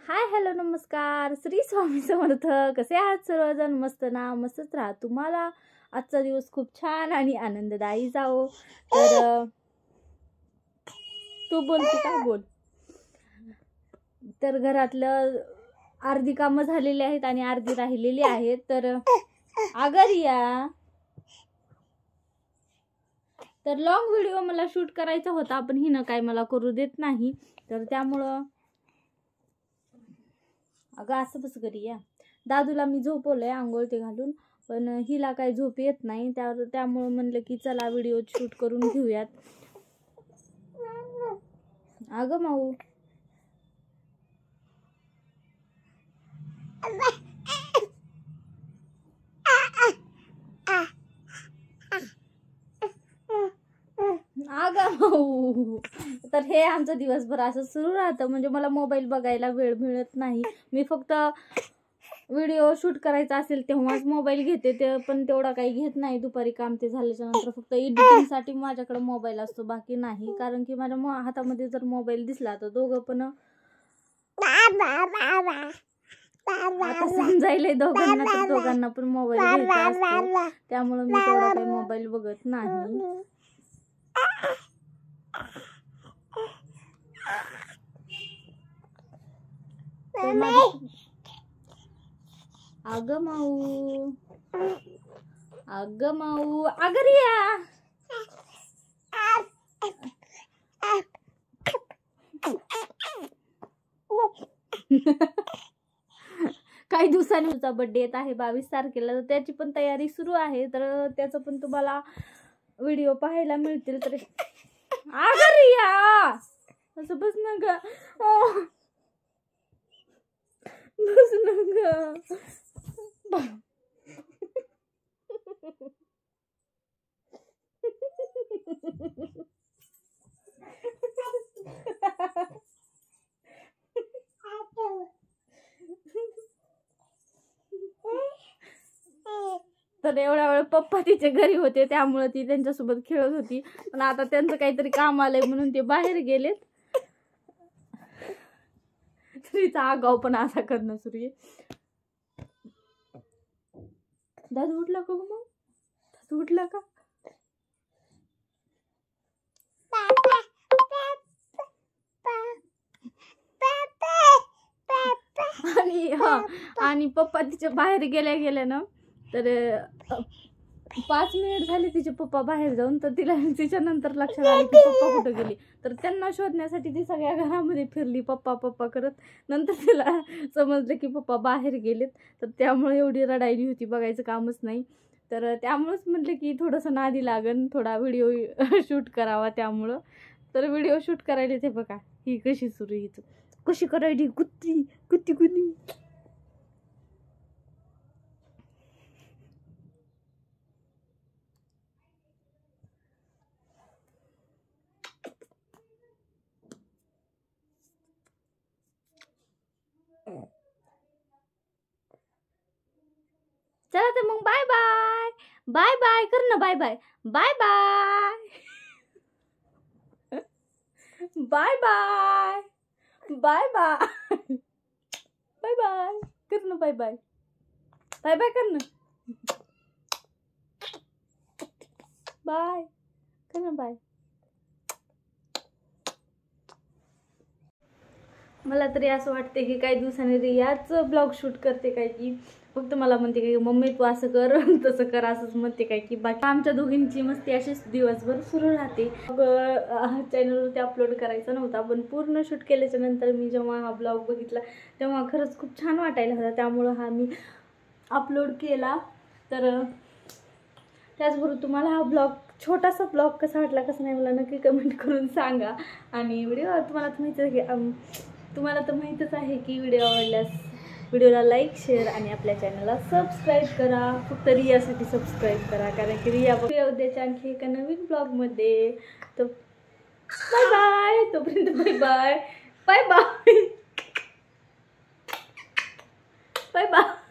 Hi hello नमस्कार, श्री स्वामी समर्थ. कसे आहात सर्वजण? मस्त ना? मस्तच राहा. तुम्हाला आजचा दिवस खूप छान आणि आनंददायी जाओ. तर तू बोल, तू काय बोल. तर घरातलं अर्धी कामं झालेली आहेत आणि अर्धी राहिलेली आहेत. तर आगरिया तर लॉंग व्हिडिओ मला शूट करायचा होता, पण हिनं काय मला करू देत नाही. तर त्यामुळं अगं असं बस करूया. दादूला मी झोपवलंय आंघोळ ते घालून, पण हिला काही झोप येत नाही. त्यामुळं म्हणलं की चला व्हिडिओ शूट करून घेऊयात. अगं माऊ अगं माऊ. तर हे आमचं दिवसभर असं सुरू राहतं. म्हणजे मला मोबाईल बघायला वेळ मिळत नाही. मी फक्त व्हिडिओ शूट करायचा असेल तेव्हाच मोबाईल घेते, ते पण तेवढा काही घेत नाही. दुपारी काम ते झाल्याच्या नंतर फक्त एडिटिंगसाठी माझ्याकडे मोबाईल असतो, बाकी नाही. कारण की माझ्या हातामध्ये जर मोबाईल दिसला तर दोघं पण आता समजायला दोघांना पण मोबाईल घ्यायचा असतो. त्यामुळे मी तेवढा काही मोबाईल बघत नाही. अगं माऊ, अगं माऊ, आगरिया. काही दिवसांनी तुझा बर्थडे येत आहे 22 तारखेला. तर त्याची पण तयारी सुरू आहे. तर त्याचं पण तुम्हाला व्हिडिओ पाहायला मिळतील. तर आगरिया असं बस ना ग, बस ना ग. तर एवढा वेळ पप्पा तिच्या घरी होते, त्यामुळे ती त्यांच्यासोबत खेळत होती. पण आता त्यांचं काहीतरी काम आलंय म्हणून ते बाहेर गेलेत. तिचा आगाव पण असा करणं सुरू आहे. दादू उठला का मग? दादू उठला का? आणि पप्पा तिच्या बाहेर गेल्या ना, तर 5 मिनिट झाले तिचे पप्पा बाहेर जाऊन. तर तिला तिच्या नंतर लक्षात आलं की पप्पा कुठे गेले. तर त्यांना शोधण्यासाठी ती सगळ्या घरामध्ये फिरली पप्पा पप्पा करत. नंतर तिला समजलं की पप्पा बाहेर गेलेत. तर त्यामुळे एवढी रडायली होती, बघायचं कामच नाही. तर त्यामुळेच म्हटलं की थोडंसं नादी लागन, थोडा व्हिडिओ शूट करावा. त्यामुळं तर व्हिडिओ शूट करायला ते बघा ही कशी सुरू, हिच कशी करायची कुत्ती कुत्ती कुत्ती. चला तर मग बाय बाय. बाय बाय कर ना, bye bye. Bye bye. Bye bye. Bye bye. Bye bye कर ना, बाय बाय. बाय बाय कर ना, बाय कर ना, बाय. मला तरी असं वाटते की काही दिवसांनी रियाच ब्लॉग शूट करते काय की. फक्त मला म्हणते काय मम्मी तू असं कर तसं कर, असंच म्हणते काय की. बाकी आमच्या दोघींची मस्ती अशीच दिवसभर सुरू राहते. मग चॅनलवरती अपलोड करायचा नव्हता, पण पूर्ण शूट केल्याच्या नंतर मी जेव्हा हा ब्लॉग बघितला तेव्हा खरंच खूप छान वाटायला होता. त्यामुळं हा मी अपलोड केला. तर त्याचबरोबर तुम्हाला हा ब्लॉग, छोटासा ब्लॉग कसा वाटला कसा नाही मला नक्की कमेंट करून सांगा. आणि व्हिडिओ तुम्हाला तर माहीतच आहे की व्हिडिओ आवडल्यास व्हिडिओला लाईक शेअर आणि आपल्या चॅनलला सबस्क्राईब करा. फक्त रियासाठी सबस्क्राईब करा, कारण की रिया उद्याच्या आणखी एका नवीन ब्लॉगमध्ये. तर बाय बाय. तोपर्यंत bye bye. Bye bye. Bye bye.